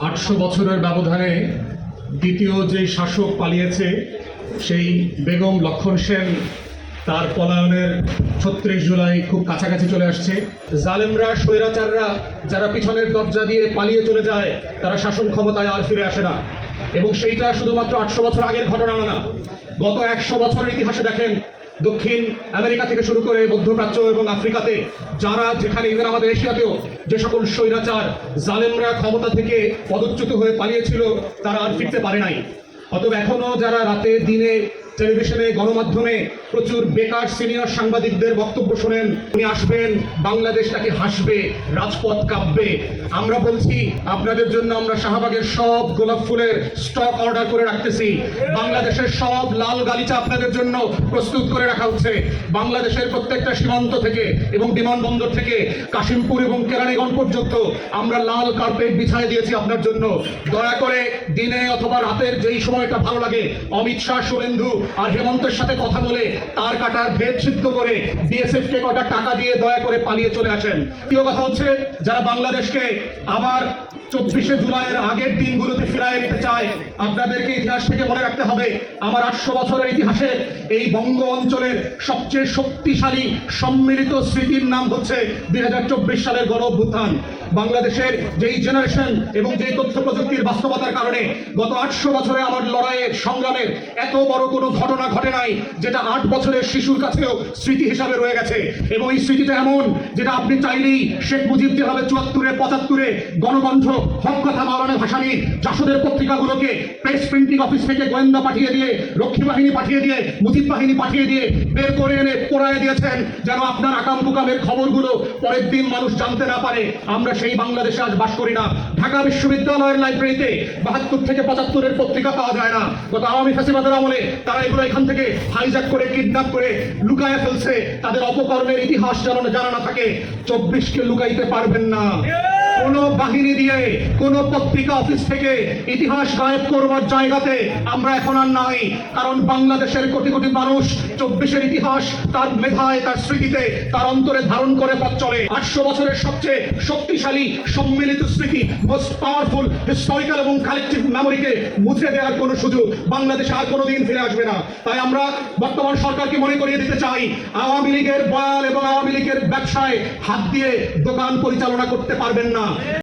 800 বছরের ব্যবধানে দ্বিতীয় যে শাসক পালিয়েছে সেই বেগম লক্ষণ সেন তার পলায়নের 36 জুলাই খুব কাছাকাছি চলে আসছে। জালেমরা, স্বৈরাচাররা যারা পিছনের দরজা দিয়ে পালিয়ে চলে যায় তারা শাসন ক্ষমতায় আর ফিরে আসে না। এবং সেইটা শুধুমাত্র 800 বছর আগের ঘটনা না, গত 100 বছরের ইতিহাসে দেখেন দক্ষিণ আমেরিকা থেকে শুরু করে মধ্যপ্রাচ্য এবং আফ্রিকাতে যারা যেখানে ইভেন আমাদের এশিয়াতেও যে সকল স্বৈরাচার জালেমরা ক্ষমতা থেকে পদচ্যুত হয়ে পালিয়েছিল তারা আর ফিরতে পারে নাই। অতএব এখনো যারা রাতে দিনে টেলিভিশনে গণমাধ্যমে প্রচুর বেকার সিনিয়র সাংবাদিকদের বক্তব্য শোনেন, উনি আসবেন, বাংলাদেশটাকে হাসবে, রাজপথ কাঁপবে, আমরা বলছি আপনাদের জন্য আমরা শাহবাগের সব গোলাপ ফুলের স্টক অর্ডার করে রাখতেছি। বাংলাদেশের সব লাল গালিচা আপনাদের জন্য প্রস্তুত করে রাখা হচ্ছে। বাংলাদেশের প্রত্যেকটা সীমান্ত থেকে এবং বিমানবন্দর থেকে কাশিমপুর এবং কেরানীগঞ্জ পর্যন্ত আমরা লাল কার্পেট বিছায় দিয়েছি আপনার জন্য। দয়া করে দিনে অথবা রাতের যেই সময়টা ভালো লাগে অমিত শাহ, শুভেন্দু আর হেমন্তের সাথে কথা বলে তার কাটার ভেদ সিদ্ধ করে বিএসএফ কে কটা টাকা দিয়ে দয়া করে পালিয়ে চলে আসেন। প্রিয় কথা হচ্ছে, যারা বাংলাদেশকে আবার 24শে জুলাইয়ের আগের দিনগুলোতে ফিরিয়ে নিতে চায়, আপনাদেরকে ইতিহাস থেকে মনে রাখতে হবে আমার 800 বছরের ইতিহাসে এই বঙ্গ অঞ্চলের সবচেয়ে শক্তিশালী সম্মিলিত স্মৃতির নাম হচ্ছে 2024 সালের গণ অভ্যুত্থান। বাংলাদেশের যেই জেনারেশন এবং যেই তথ্য প্রযুক্তির বাস্তবতার কারণে গত 800 বছরে আমার লড়াইয়ের সংগ্রামের এত বড় কোনো ঘটনা ঘটে নাই যেটা 8 বছরের শিশুর কাছেও স্মৃতি হিসাবে রয়ে গেছে। এবং এই স্মৃতিটা এমন যেটা আপনি চাইলেই শেখ মুজিব যেভাবে 74-এ 75-এ গণকণ্ঠ, হক কথা, মাওলানা ভাসানী, জাসদের পত্রিকাগুলোকে প্রেস প্রিন্টিং অফিস থেকে গোয়েন্দা পাঠিয়ে দিয়ে, রক্ষী বাহিনী পাঠিয়ে দিয়ে, মুজিব বাহিনী পাঠিয়ে দিয়ে বের করে এনে পোড়ায় দিয়েছেন যেন আপনার আকাম কুকামের খবরগুলো পরের দিন মানুষ জানতে না পারে, আমরা সেই বাংলাদেশে আজ বাস করি না। ঢাকা বিশ্ববিদ্যালয়ের লাইব্রেরিতে 72 থেকে 75-এর পত্রিকা পাওয়া যায় না। গত আওয়ামী ফ্যাসিবাদের আমলে তারা এগুলো এখান থেকে হাইজ্যাক করে, কিডন্যাপ করে লুকায় ফেলছে। তাদের অপকর্মের ইতিহাস যেন জানা না থাকে। 24কে লুকাইতে পারবেন না। কোন বাহিনী দিয়ে, কোন পত্রিকা অফিস থেকে ইতিহাস গায়েব করবার জায়গাতে আমরা এখন আর নাই। কারণ বাংলাদেশের কোটি কোটি মানুষ 24-এর ইতিহাস তার মেধায়, তার স্মৃতিতে, তার অন্তরে ধারণ করে পথ চলে। 800 বছরের সবচেয়ে শক্তিশালী সম্মিলিত স্মৃতি, মোস্ট পাওয়ারফুল হিস্টোরিক্যাল এবং কালেকটিভ মেমোরিকে মুছে দেওয়ার কোনো সুযোগ বাংলাদেশে আর কোনোদিন ফিরে আসবে না। তাই আমরা বর্তমান সরকারকে মনে করিয়ে দিতে চাই, আওয়ামী লীগের বয়াল এবং আওয়ামী লীগের ব্যবসায় হাত দিয়ে দোকান পরিচালনা করতে পারবেন না।